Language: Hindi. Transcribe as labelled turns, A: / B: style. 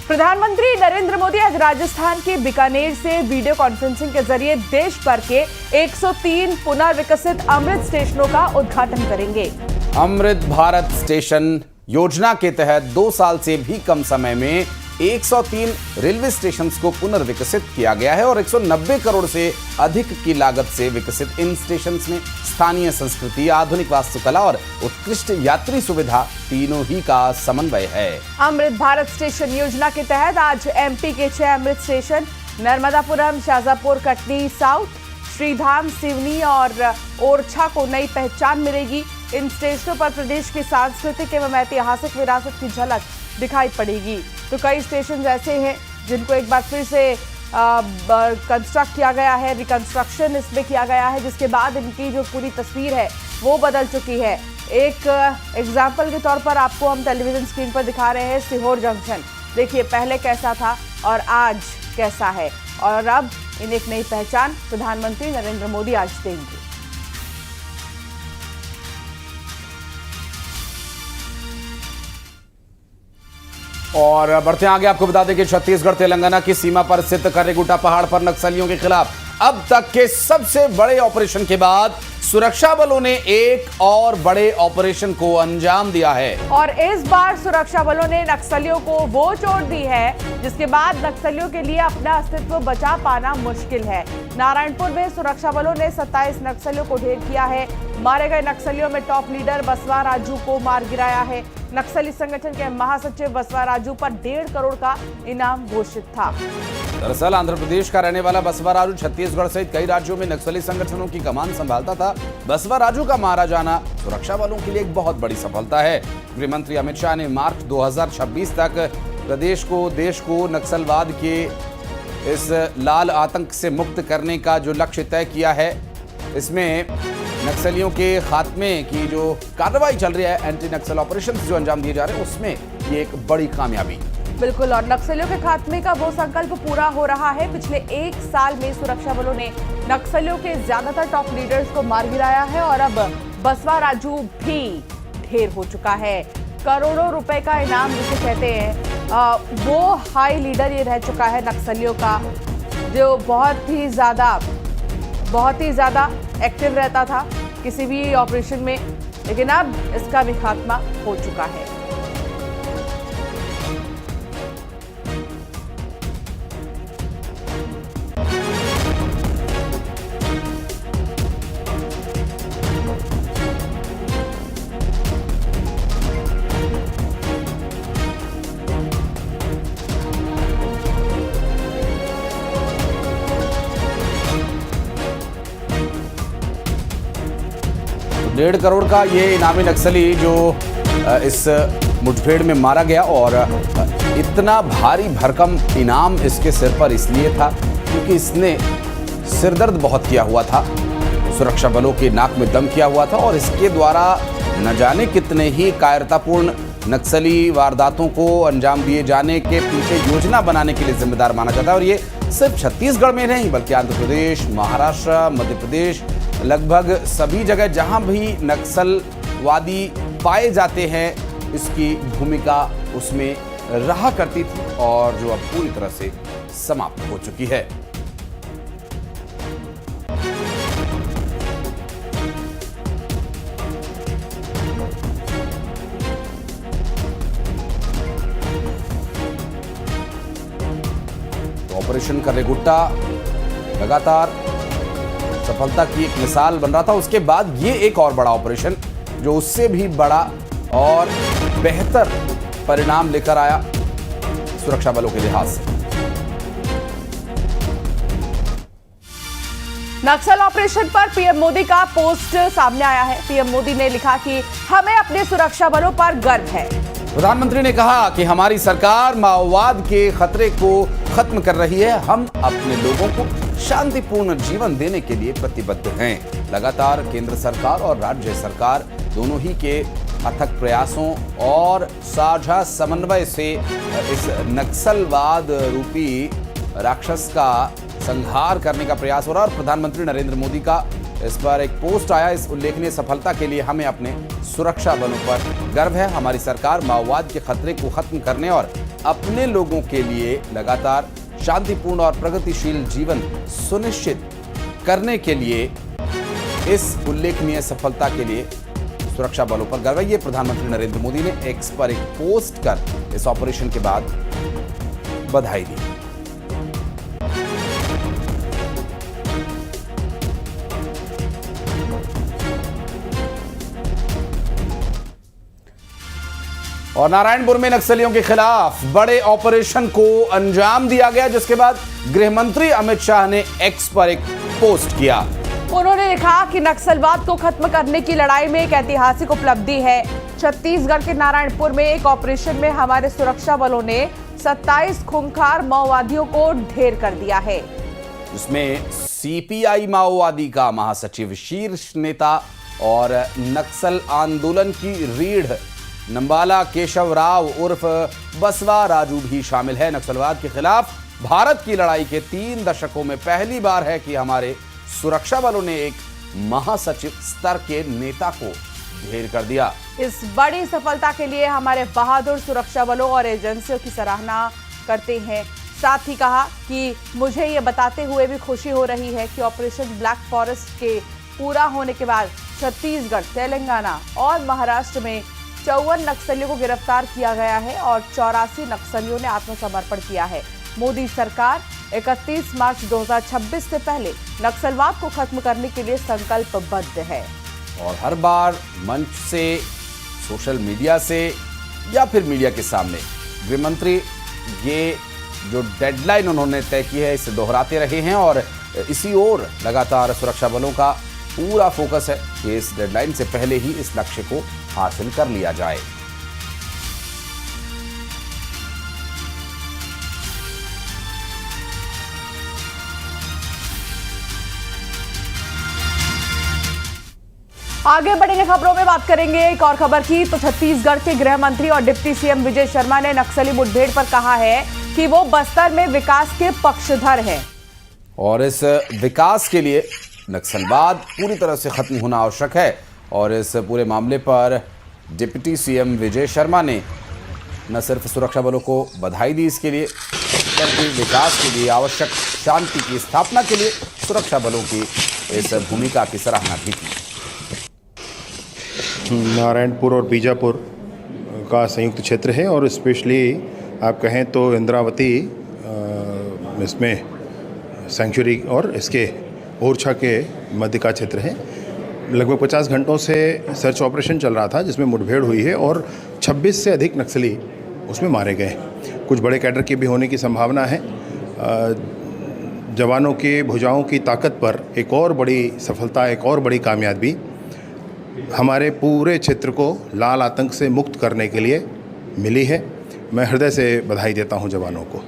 A: प्रधानमंत्री नरेंद्र मोदी आज राजस्थान के बीकानेर से वीडियो कॉन्फ्रेंसिंग के जरिए देश भर के 103 पुनर्विकसित अमृत स्टेशनों का उद्घाटन करेंगे।
B: अमृत भारत स्टेशन योजना के तहत 2 साल से भी कम समय में 103 रेलवे स्टेशंस को पुनर्विकसित किया गया है और 190 करोड़ से अधिक की लागत से विकसित इन स्टेशंस में स्थानीय संस्कृति, आधुनिक वास्तुकला और उत्कृष्ट यात्री सुविधा तीनों ही का समन्वय है।
A: अमृत भारत स्टेशन योजना के तहत आज एमपी के 6 अमृत स्टेशन नर्मदापुरम, शाजापुर, कटनी साउथ, श्रीधाम, सिवनी और ओरछा को नई पहचान मिलेगी। इन स्टेशनों पर प्रदेश की सांस्कृतिक एवं ऐतिहासिक विरासत की झलक दिखाई पड़ेगी। तो कई स्टेशन ऐसे हैं जिनको एक बार फिर से कंस्ट्रक्ट किया गया है, रिकंस्ट्रक्शन इसमें किया गया है, जिसके बाद इनकी जो पूरी तस्वीर है वो बदल चुकी है। एक एग्जाम्पल के तौर पर आपको हम टेलीविजन स्क्रीन पर दिखा रहे हैं सीहोर जंक्शन। देखिए पहले कैसा था और आज कैसा है, और अब इन एक नई पहचान प्रधानमंत्री नरेंद्र मोदी आज देंगे।
B: और बढ़ते आगे, आपको बता दें कि छत्तीसगढ़ तेलंगाना की सीमा पर स्थित कर्रेगुट्टा पहाड़ पर नक्सलियों के खिलाफ अब तक के सबसे बड़े ऑपरेशन के बाद सुरक्षा बलों ने एक और बड़े ऑपरेशन को अंजाम दिया है।
A: और इस बार सुरक्षा बलों ने नक्सलियों को वो चोट दी है जिसके बाद नक्सलियों के लिए अपना अस्तित्व बचा पाना मुश्किल है। नारायणपुर में सुरक्षा बलों ने 27 नक्सलियों को ढेर किया है। मारे गए नक्सलियों में टॉप लीडर बसवा राजू को मार गिराया है। नक्सली संगठन के महासचिव बसवा राजू पर 1.5 करोड़ का इनाम घोषित था।
B: दरअसल आंध्र प्रदेश का रहने वाला बसवा राजू छत्तीसगढ़ सहित कई राज्यों में नक्सली संगठनों की कमान संभालता था। बसवा राजू का मारा जाना सुरक्षा बलों के लिए एक बहुत बड़ी सफलता है। गृह मंत्री अमित शाह ने मार्च 2026 तक देश को नक्सलवाद के इस लाल आतंक से मुक्त करने का जो लक्ष्य तय किया है, इसमें नक्सलियों के खात्मे की जो कार्रवाई चल रही है, एंटी नक्सल ऑपरेशन जो अंजाम दिए जा रहे हैं, उसमें ये एक बड़ी कामयाबी।
A: बिल्कुल, और नक्सलियों के खात्मे का वो संकल्प पूरा हो रहा है। पिछले 1 साल में सुरक्षा बलों ने नक्सलियों के ज्यादातर टॉप लीडर्स को मार गिराया है और अब बसवा राजू भी ढेर हो चुका है। करोड़ों रुपए का इनाम जिसे कहते हैं, वो हाई लीडर ये रह चुका है नक्सलियों का, जो बहुत ही ज्यादा एक्टिव रहता था किसी भी ऑपरेशन में, लेकिन अब इसका भी खात्मा हो चुका है।
B: तो 1.5 करोड़ का ये इनामी नक्सली जो इस मुठभेड़ में मारा गया, और इतना भारी भरकम इनाम इसके सिर पर इसलिए था क्योंकि इसने सिरदर्द बहुत किया हुआ था, सुरक्षा बलों के नाक में दम किया हुआ था, और इसके द्वारा न जाने कितने ही कायरतापूर्ण नक्सली वारदातों को अंजाम दिए जाने के पीछे योजना बनाने के लिए जिम्मेदार माना जाता है। और ये सिर्फ छत्तीसगढ़ में नहीं बल्कि आंध्र प्रदेश, महाराष्ट्र, मध्य प्रदेश, लगभग सभी जगह जहां भी नक्सलवादी पाए जाते हैं, इसकी भूमिका उसमें रहा करती थी और जो अब पूरी तरह से समाप्त हो चुकी है। तो ऑपरेशन कर्रेगुट्टा लगातार सफलता की एक मिसाल बन रहा था। उसके बाद ये एक और बड़ा ऑपरेशन जो उससे भी बड़ा और बेहतर परिणाम लेकर आया सुरक्षा बलों के लिहाज से।
A: नक्सल ऑपरेशन पर पीएम मोदी का पोस्ट सामने आया है। पीएम मोदी ने लिखा कि हमें अपने सुरक्षा बलों पर गर्व है।
B: प्रधानमंत्री ने कहा कि हमारी सरकार माओवाद के खतरे को खत्म कर रही है। हम अपने लोगों को शांतिपूर्ण जीवन देने के लिए प्रतिबद्ध हैं। लगातार केंद्र सरकार और राज्य सरकार दोनों ही के अथक प्रयासों और साझा समन्वय से इस नक्सलवाद रूपी राक्षस का संहार करने का प्रयास हो रहा है। और प्रधानमंत्री नरेंद्र मोदी का इस पर एक पोस्ट आया। इस उल्लेखनीय सफलता के लिए हमें अपने सुरक्षा बलों पर गर्व है। हमारी सरकार माओवाद के खतरे को खत्म करने और अपने लोगों के लिए लगातार शांतिपूर्ण और प्रगतिशील जीवन सुनिश्चित करने के लिए इस उल्लेखनीय सफलता के लिए सुरक्षा बलों पर गर्व है। ये प्रधानमंत्री नरेंद्र मोदी ने एक्स पर एक पोस्ट कर इस ऑपरेशन के बाद बधाई दी। और नारायणपुर में नक्सलियों के खिलाफ बड़े ऑपरेशन को अंजाम दिया गया, जिसके बाद गृह मंत्री अमित शाह ने एक्स पर एक पोस्ट किया।
A: उन्होंने लिखा कि नक्सलवाद को खत्म करने की लड़ाई में एक ऐतिहासिक उपलब्धि है। छत्तीसगढ़ के नारायणपुर में एक ऑपरेशन में हमारे सुरक्षा बलों ने 27 खूंखार माओवादियों को ढेर कर दिया है।
B: इसमें सीपीआई माओवादी का महासचिव, शीर्ष नेता और नक्सल आंदोलन की रीढ़ नंबाला केशव राव उर्फ बसवा राजू भी शामिल है। नक्सलवाद के खिलाफ भारत की लड़ाई के 3 दशकों में पहली बार है कि हमारे सुरक्षा बलों ने एक महासचिव स्तर के नेता को ढेर कर दिया।
A: इस बड़ी सफलता के लिए हमारे बहादुर सुरक्षा बलों और एजेंसियों की सराहना करते हैं। साथ ही कहा कि मुझे ये बताते हुए भी खुशी हो रही है कि ऑपरेशन ब्लैक फॉरेस्ट के पूरा होने के बाद छत्तीसगढ़, तेलंगाना और महाराष्ट्र में 54 नक्सलियों को गिरफ्तार किया गया है और 84 नक्सलियों ने आत्मसमर्पण किया है। मोदी सरकार 31 मार्च 2026 से पहले नक्सलवाद को खत्म करने के लिए संकल्पबद्ध है।
B: और हर बार मंच से, सोशल मीडिया से या फिर मीडिया के सामने गृह मंत्री ये जो डेडलाइन उन्होंने तय की है इसे दोहराते रहे हैं और इसी ओर लगातार सुरक्षा बलों का पूरा फोकस है कि इस डेडलाइन से पहले ही इस लक्ष्य को हासिल कर लिया जाए।
A: आगे बढ़ेंगे, खबरों में बात करेंगे एक और खबर की। तो छत्तीसगढ़ के गृह मंत्री और डिप्टी सीएम विजय शर्मा ने नक्सली मुठभेड़ पर कहा है कि वो बस्तर में विकास के पक्षधर हैं
B: और इस विकास के लिए नक्सलवाद पूरी तरह से खत्म होना आवश्यक है। और इस पूरे मामले पर डिप्टी सीएम विजय शर्मा ने न सिर्फ सुरक्षा बलों को बधाई दी इसके लिए, बल्कि विकास के लिए आवश्यक शांति की स्थापना के लिए सुरक्षा बलों की इस भूमिका की सराहना भी की।
C: नारायणपुर और बीजापुर का संयुक्त क्षेत्र है और स्पेशली आप कहें तो इंद्रावती इसमें सेंचुरी और इसके ओरछा के मध्य का क्षेत्र है। लगभग 50 घंटों से सर्च ऑपरेशन चल रहा था जिसमें मुठभेड़ हुई है और 26 से अधिक नक्सली उसमें मारे गए। कुछ बड़े कैडर की भी होने की संभावना है। जवानों के भुजाओं की ताकत पर एक और बड़ी सफलता, एक और बड़ी कामयाबी हमारे पूरे क्षेत्र को लाल आतंक से मुक्त करने के लिए मिली है। मैं हृदय से बधाई देता हूं जवानों को।